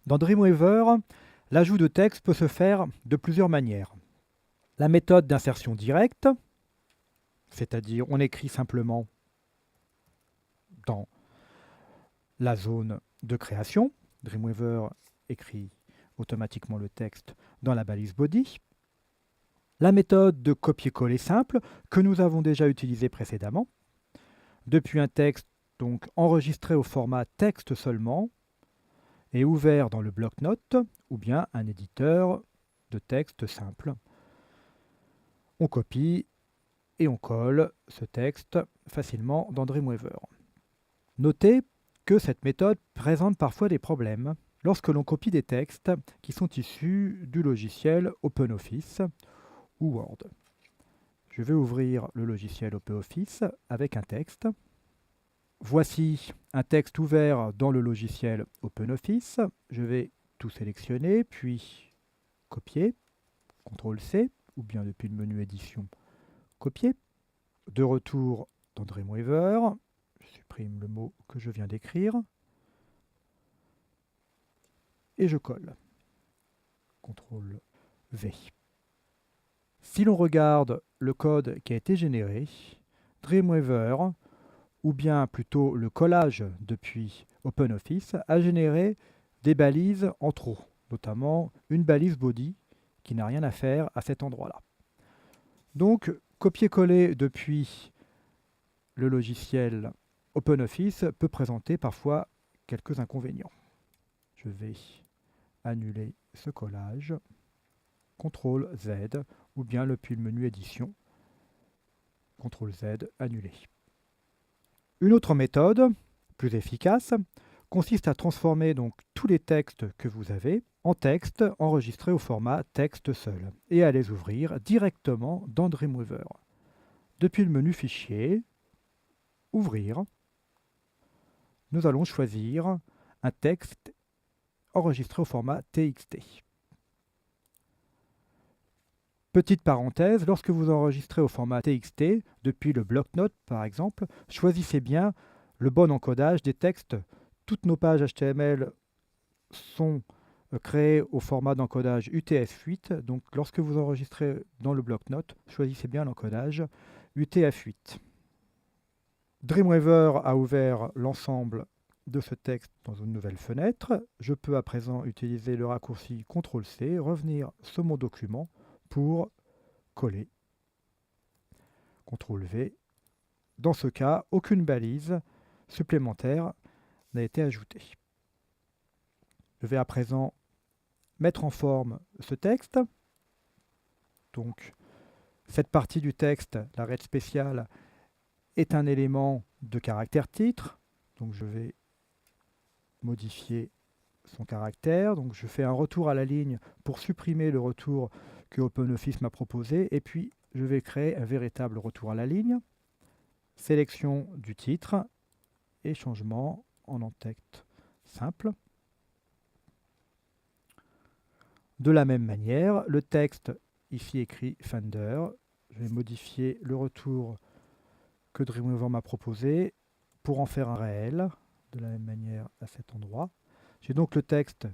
Dans Dreamweaver, l'ajout de texte peut se faire de plusieurs manières. La méthode d'insertion directe, c'est-à-dire on écrit simplement dans la zone de création. Dreamweaver écrit automatiquement le texte dans la balise body. La méthode de copier-coller simple que nous avons déjà utilisée précédemment. Depuis un texte donc enregistré au format texte seulement et ouvert dans le bloc-notes ou bien un éditeur de texte simple. On copie et on colle ce texte facilement dans Dreamweaver. Notez que cette méthode présente parfois des problèmes lorsque l'on copie des textes qui sont issus du logiciel OpenOffice ou Word. Je vais ouvrir le logiciel OpenOffice avec un texte. Voici un texte ouvert dans le logiciel OpenOffice. Je vais tout sélectionner, puis copier, CTRL-C, ou bien depuis le menu édition, copier. De retour dans Dreamweaver, je supprime le mot que je viens d'écrire, et je colle. CTRL-V. Si l'on regarde le code qui a été généré, Dreamweaver, ou bien plutôt le collage depuis OpenOffice, a généré des balises en trop, notamment une balise body qui n'a rien à faire à cet endroit-là. Donc, copier-coller depuis le logiciel OpenOffice peut présenter parfois quelques inconvénients. Je vais annuler ce collage, CTRL-Z, ou bien depuis le menu édition, CTRL-Z, annuler. Une autre méthode, plus efficace, consiste à transformer donc tous les textes que vous avez en texte enregistrés au format texte seul et à les ouvrir directement dans Dreamweaver. Depuis le menu Fichier, Ouvrir, nous allons choisir un texte enregistré au format TXT. Petite parenthèse, lorsque vous enregistrez au format TXT, depuis le bloc-notes par exemple, choisissez bien le bon encodage des textes. Toutes nos pages HTML sont créées au format d'encodage UTF-8, donc lorsque vous enregistrez dans le bloc-notes, choisissez bien l'encodage UTF-8. Dreamweaver a ouvert l'ensemble de ce texte dans une nouvelle fenêtre. Je peux à présent utiliser le raccourci CTRL-C, revenir sur mon document pour coller. CTRL-V. Dans ce cas, aucune balise supplémentaire n'a été ajoutée. Je vais à présent mettre en forme ce texte. Donc, cette partie du texte, la règle spéciale, est un élément de caractère titre. Donc, je vais modifier son caractère. Donc, je fais un retour à la ligne pour supprimer le retour que OpenOffice m'a proposé. Et puis, je vais créer un véritable retour à la ligne. Sélection du titre et changement en en-texte simple. De la même manière, le texte ici écrit Fender. Je vais modifier le retour que Dreamweaver m'a proposé pour en faire un réel. De la même manière à cet endroit. J'ai donc le texte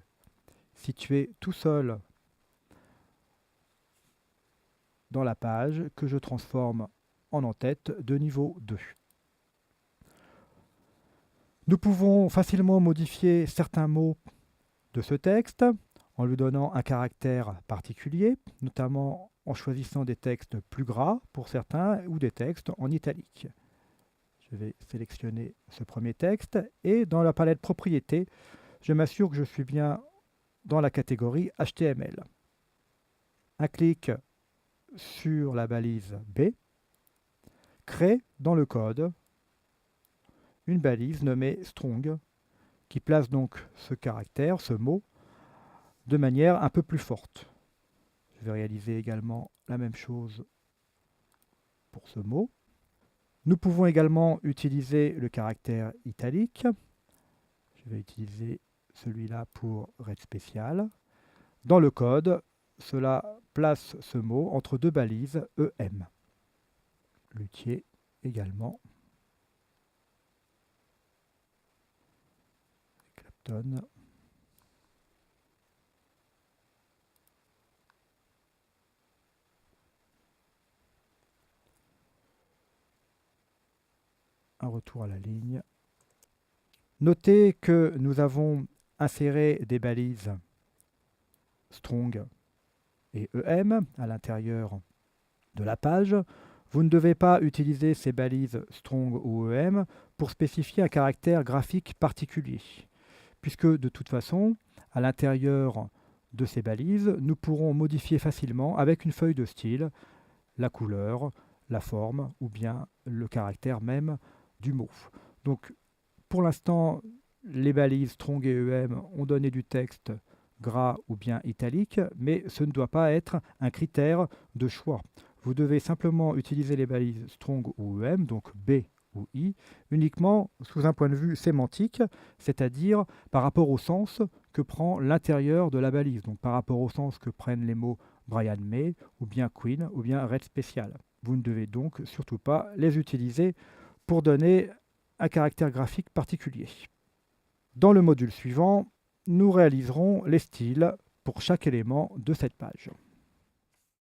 situé tout seul dans la page que je transforme en en-tête de niveau 2. Nous pouvons facilement modifier certains mots de ce texte en lui donnant un caractère particulier, notamment en choisissant des textes plus gras pour certains ou des textes en italique. Je vais sélectionner ce premier texte et dans la palette propriétés, je m'assure que je suis bien dans la catégorie HTML. Un clic sur la balise B crée dans le code une balise nommée strong qui place donc ce caractère, ce mot, de manière un peu plus forte. Je vais réaliser également la même chose pour ce mot. Nous pouvons également utiliser le caractère italique. Je vais utiliser celui-là pour règle spéciale. Dans le code, cela place ce mot entre deux balises EM. Luthier également. Clapton. un retour à la ligne. Notez que nous avons inséré des balises strong et EM à l'intérieur de la page. Vous ne devez pas utiliser ces balises strong ou EM pour spécifier un caractère graphique particulier, puisque de toute façon, à l'intérieur de ces balises, nous pourrons modifier facilement avec une feuille de style la couleur, la forme ou bien le caractère même du mot. Donc pour l'instant, les balises strong et EM ont donné du texte gras ou bien italique, mais ce ne doit pas être un critère de choix. Vous devez simplement utiliser les balises strong ou EM, donc B ou I, uniquement sous un point de vue sémantique, c'est-à-dire par rapport au sens que prend l'intérieur de la balise, donc par rapport au sens que prennent les mots Brian May, ou bien Queen, ou bien Red Special. Vous ne devez donc surtout pas les utiliser pour donner un caractère graphique particulier. Dans le module suivant, nous réaliserons les styles pour chaque élément de cette page.